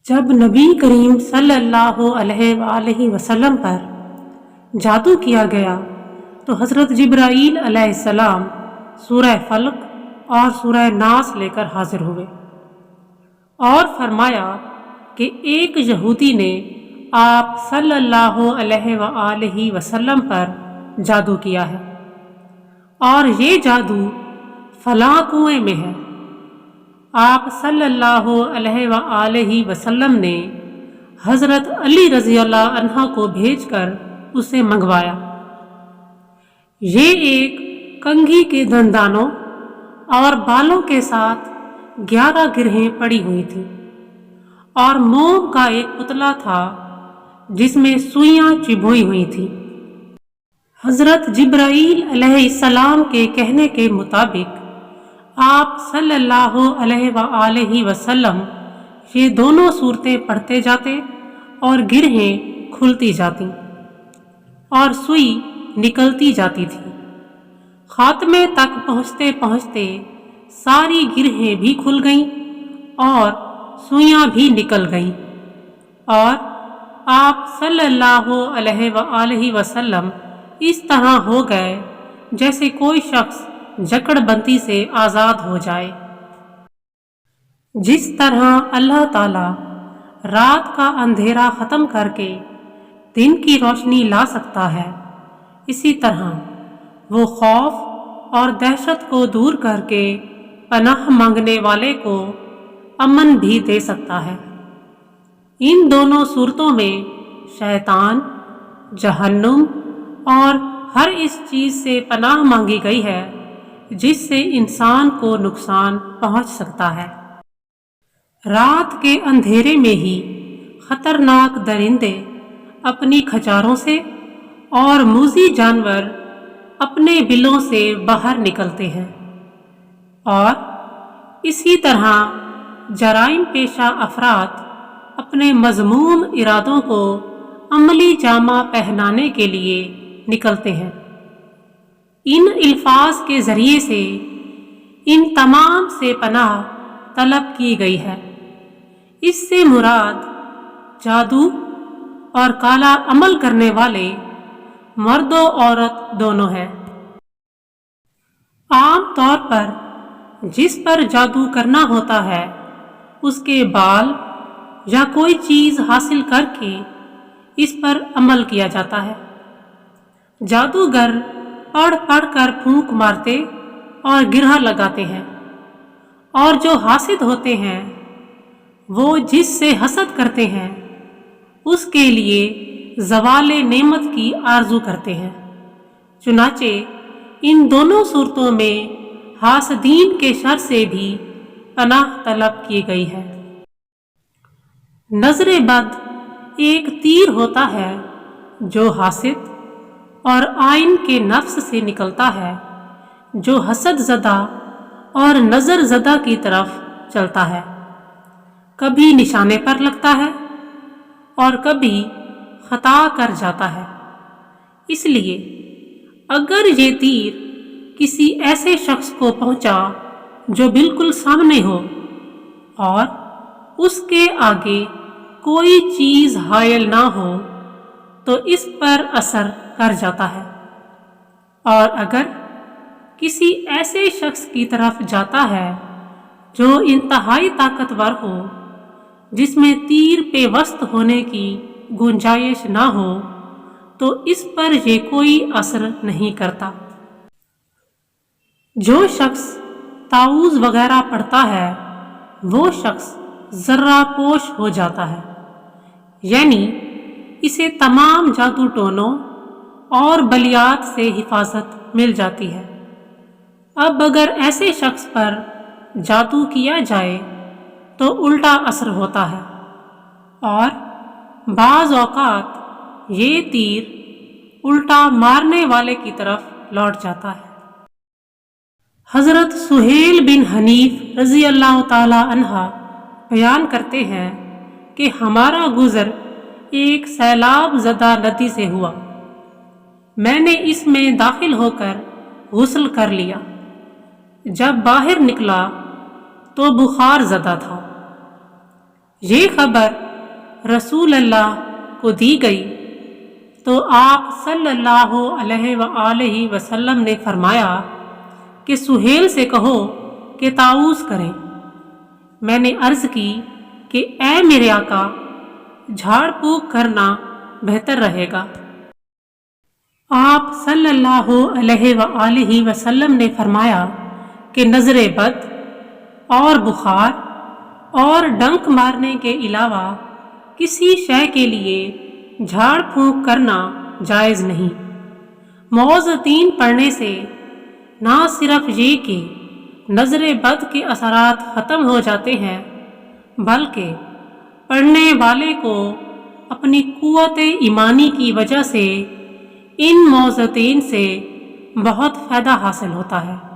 جب نبی کریم صلی اللہ علیہ وآلہ وسلم پر جادو کیا گیا تو حضرت جبرائیل علیہ السلام سورہ فلق اور سورہ ناس لے کر حاضر ہوئے اور فرمایا کہ ایک یہودی نے آپ صلی اللہ علیہ وآلہ وسلم پر جادو کیا ہے اور یہ جادو فلاں کنویں میں ہے۔ آپ صلی اللہ علیہ وآلہ وسلم نے حضرت علی رضی اللہ عنہ کو بھیج کر اسے منگوایا۔ یہ ایک کنگھی کے دندانوں اور بالوں کے ساتھ 11 گرہیں پڑی ہوئی تھیں اور موم کا ایک پتلا تھا جس میں سوئیاں چبھوئی ہوئی تھیں۔ حضرت جبرائیل علیہ السلام کے کہنے کے مطابق آپ صلی اللہ علیہ وآلہ وسلم یہ دونوں صورتیں پڑھتے جاتے اور گرہیں کھلتی جاتی اور سوئی نکلتی جاتی تھی۔ خاتمے تک پہنچتے پہنچتے ساری گرہیں بھی کھل گئیں اور سوئیاں بھی نکل گئیں اور آپ صلی اللہ علیہ وآلہ وسلم اس طرح ہو گئے جیسے کوئی شخص جکڑ بندی سے آزاد ہو جائے۔ جس طرح اللہ تعالی رات کا اندھیرا ختم کر کے دن کی روشنی لا سکتا ہے، اسی طرح وہ خوف اور دہشت کو دور کر کے پناہ مانگنے والے کو امن بھی دے سکتا ہے۔ ان دونوں صورتوں میں شیطان، جہنم اور ہر اس چیز سے پناہ مانگی گئی ہے جس سے انسان کو نقصان پہنچ سکتا ہے۔ رات کے اندھیرے میں ہی خطرناک درندے اپنی کھچاروں سے اور موذی جانور اپنے بلوں سے باہر نکلتے ہیں، اور اسی طرح جرائم پیشہ افراد اپنے مذموم ارادوں کو عملی جامہ پہنانے کے لیے نکلتے ہیں۔ ان الفاظ کے ذریعے سے ان تمام سے پناہ طلب کی گئی ہے۔ اس سے مراد جادو اور کالا عمل کرنے والے مرد و عورت دونوں ہے۔ عام طور پر جس پر جادو کرنا ہوتا ہے اس کے بال یا کوئی چیز حاصل کر کے اس پر عمل کیا جاتا ہے۔ جادوگر پڑھ پڑھ کر پھونک مارتے اور گرہ لگاتے ہیں، اور جو حاسد ہوتے ہیں وہ جس سے حسد کرتے ہیں اس کے لیے زوال نعمت کی آرزو کرتے ہیں۔ چنانچہ ان دونوں صورتوں میں حاسدین کے شر سے بھی پناہ طلب کی گئی ہے۔ نظر بد ایک تیر ہوتا ہے جو حاسد اور عائن کے نفس سے نکلتا ہے جو حسد زدہ اور نظر زدہ کی طرف چلتا ہے، کبھی نشانے پر لگتا ہے اور کبھی خطا کر جاتا ہے۔ اس لیے اگر یہ تیر کسی ایسے شخص کو پہنچا جو بالکل سامنے ہو اور اس کے آگے کوئی چیز حائل نہ ہو تو اس پر اثر کر جاتا ہے، اور اگر کسی ایسے شخص کی طرف جاتا ہے جو انتہائی طاقتور ہو جس میں تیر پیوست ہونے کی گنجائش نہ ہو تو اس پر یہ کوئی اثر نہیں کرتا۔ جو شخص تعویذ وغیرہ پڑھتا ہے وہ شخص ذرہ پوش ہو جاتا ہے، یعنی اسے تمام جادو ٹونوں اور بلیات سے حفاظت مل جاتی ہے۔ اب اگر ایسے شخص پر جادو کیا جائے تو الٹا اثر ہوتا ہے، اور بعض اوقات یہ تیر الٹا مارنے والے کی طرف لوٹ جاتا ہے۔ حضرت سہیل بن حنیف رضی اللہ تعالی عنہ بیان کرتے ہیں کہ ہمارا گزر ایک سیلاب زدہ ندی سے ہوا۔ میں نے اس میں داخل ہو کر غسل کر لیا۔ جب باہر نکلا تو بخار زدہ تھا۔ یہ خبر رسول اللہ کو دی گئی تو آپ صلی اللہ علیہ وآلہ وسلم نے فرمایا کہ سہیل سے کہو کہ طاؤس کریں۔ میں نے عرض کی کہ اے میرے آقا، جھاڑ پھونک کرنا بہتر رہے گا۔ آپ صلی اللہ علیہ وآلہ وسلم نے فرمایا کہ نظر بد اور بخار اور ڈنک مارنے کے علاوہ کسی شے کے لیے جھاڑ پھونک کرنا جائز نہیں۔ معوذتین پڑھنے سے نہ صرف یہ کہ نظر بد کے اثرات ختم ہو جاتے ہیں، بلکہ پڑھنے والے کو اپنی قوت ایمانی کی وجہ سے ان معوذتین سے بہت فائدہ حاصل ہوتا ہے۔